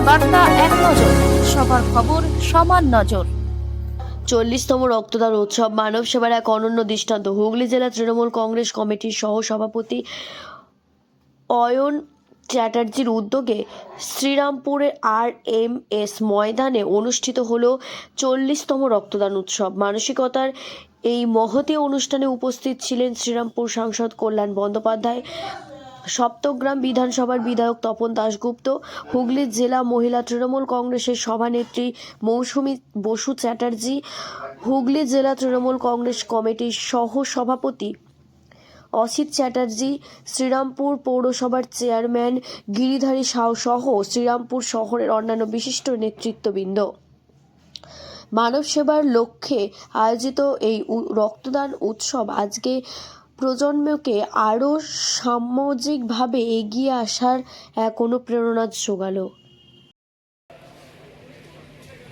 বার্তা এক নজর, সবার খবর সমান নজর। 40তম রক্তদান উৎসব মানব সেবার এক অনন্য দৃষ্টান্ত। হুগলি জেলা তৃণমূল কংগ্রেস কমিটির সহ সভাপতি অয়ন চ্যাটার্জির উদ্যোগে শ্রীরামপুরের RMS ময়দানে অনুষ্ঠিত হল 40তম রক্তদান উৎসব। মানসিকতার এই মহতী অনুষ্ঠানে উপস্থিত ছিলেন শ্রীরামপুর সাংসদ কল্যাণ বন্দ্যোপাধ্যায়, সপ্তগ্রাম বিধানসভার বিধায়ক তপন দাশগুপ্ত, হুগলি জেলা মহিলা তৃণমূল কংগ্রেসের সভানেত্রী মৌসুমী বসু চ্যাটার্জি, হুগলি জেলা তৃণমূল কংগ্রেস কমিটির সহ সভাপতি অসিত চ্যাটার্জি, শ্রীরামপুর পৌরসভার চেয়ারম্যান গিরিধারী সাউ সহ শ্রীরামপুর শহরের অন্যান্য বিশিষ্ট নেতৃত্ববৃন্দ। মানব সেবার লক্ষ্যে আয়োজিত এই রক্তদান উৎসব আজকে প্রজন্মকে আরও সামাজিকভাবে এগিয়ে আসার এক অনুপ্রেরণা জোগালো।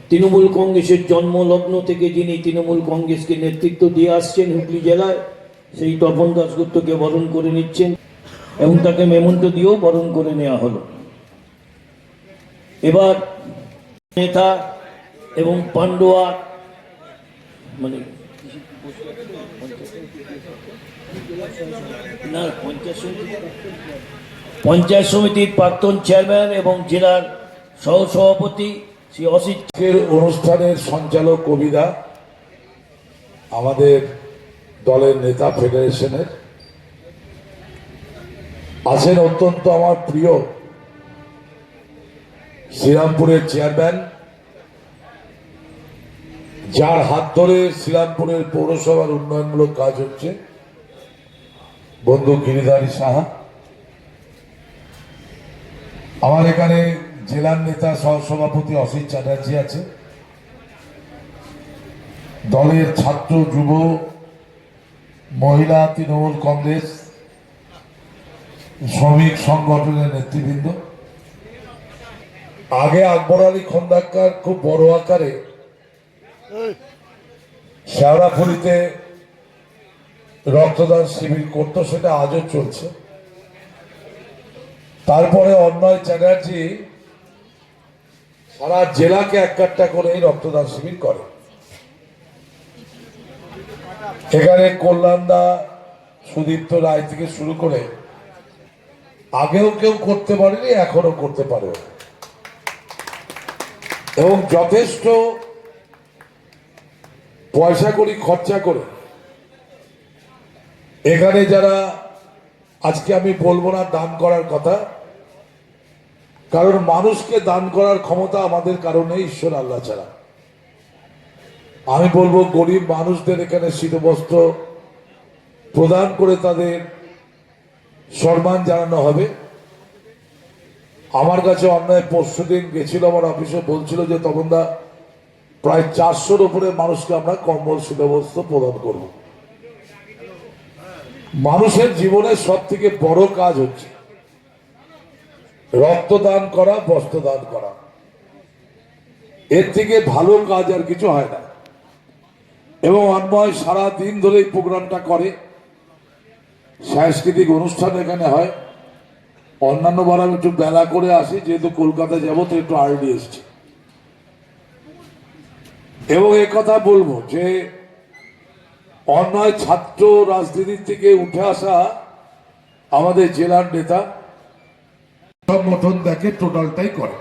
তৃণমূল কংগ্রেসের জন্মলগ্ন থেকে যিনি তৃণমূল কংগ্রেসকে নেতৃত্ব দিয়ে আসছেন হুগলি জেলায়, সেই তপন দাশগুপ্তকে বরণ করে নিচ্ছেন এবং তাকে মেমন্টো দিয়েও বরণ করে নেওয়া হলো। এবার নেতা এবং পান্ডুয়া মানে না পঞ্চায়েত সমিতির প্রাক্তন চেয়ারম্যান এবং জেলার সহসভাপতি শ্রী অসিত অনুষ্ঠানের সঞ্চালক কবিদা, আমাদের দলের নেতা ফেডারেশনের আছেন অত্যন্ত আমার প্রিয় শ্রীরামপুরের চেয়ারম্যান, যার হাত ধরে শ্রীরামপুরের পৌরসভার উন্নয়নমূলক কাজ হচ্ছে, বন্ধু গিরিধারী সাহা। আমার এখানে জেলার নেতা সহসভাপতি অসিত চ্যাটার্জি আছে, দলের ছাত্র যুব মহিলা তৃণমূল কংগ্রেস শ্রমিক সংগঠনের নেতৃবৃন্দ। আগে আকবর আলী খন্দকার খুব বড় আকারে শেওড়াফুলিতে রক্তদান শিবির করত, সেটা আজও চলছে। তারপরে অন্বয় চ্যাটার্জি সারা জেলাকে এক কাট্টা করে রক্তদান শিবির করে। এখানে কল্যাণদা, সুদীপ্ত রায় থেকে শুরু করে আগেও কেউ করতে পারেনি, এখনো করতে পারে এবং যথেষ্ট পয়সা করি খরচা করে এখানে যারা, আজকে আমি বলবো না দান করার কথা, কারণ মানুষকে দান করার ক্ষমতা আমাদের কারণে ঈশ্বর আল্লাহ ছাড়া। আমি বলবো গরিব মানুষদের এখানে শীতবস্ত্র প্রদান করে তাদের সম্মান জানানো হবে। আমার কাছে অন্যায় পরশুদিন গেছিল, আমার অফিসে বলছিল যে তপনদা প্রায় 400-র উপরে মানুষকে আমরা কম্বল শীতবস্ত্র প্রদান করব। মানুষের জীবনের সব থেকে বড় কাজ হচ্ছে রক্তদান করা, বস্ত্রদান করা। এর থেকে ভালো কাজ আর কিছু হয় না। এবং অন্বয় সারা দিন ধরে এই প্রোগ্রামটা করে, সাংস্কৃতিক অনুষ্ঠান এখানে হয়। অন্যান্য বার আমি একটু বেলা করে আসি, যেহেতু কলকাতা যাবো তো একটু আর্লি এসছি। এবং কথা বলবো যে অন্যায় ছাত্র রাজনীতির থেকে উঠে আসা আমাদের জেলার নেতা সংগঠন দেখে টোটালটাই করে।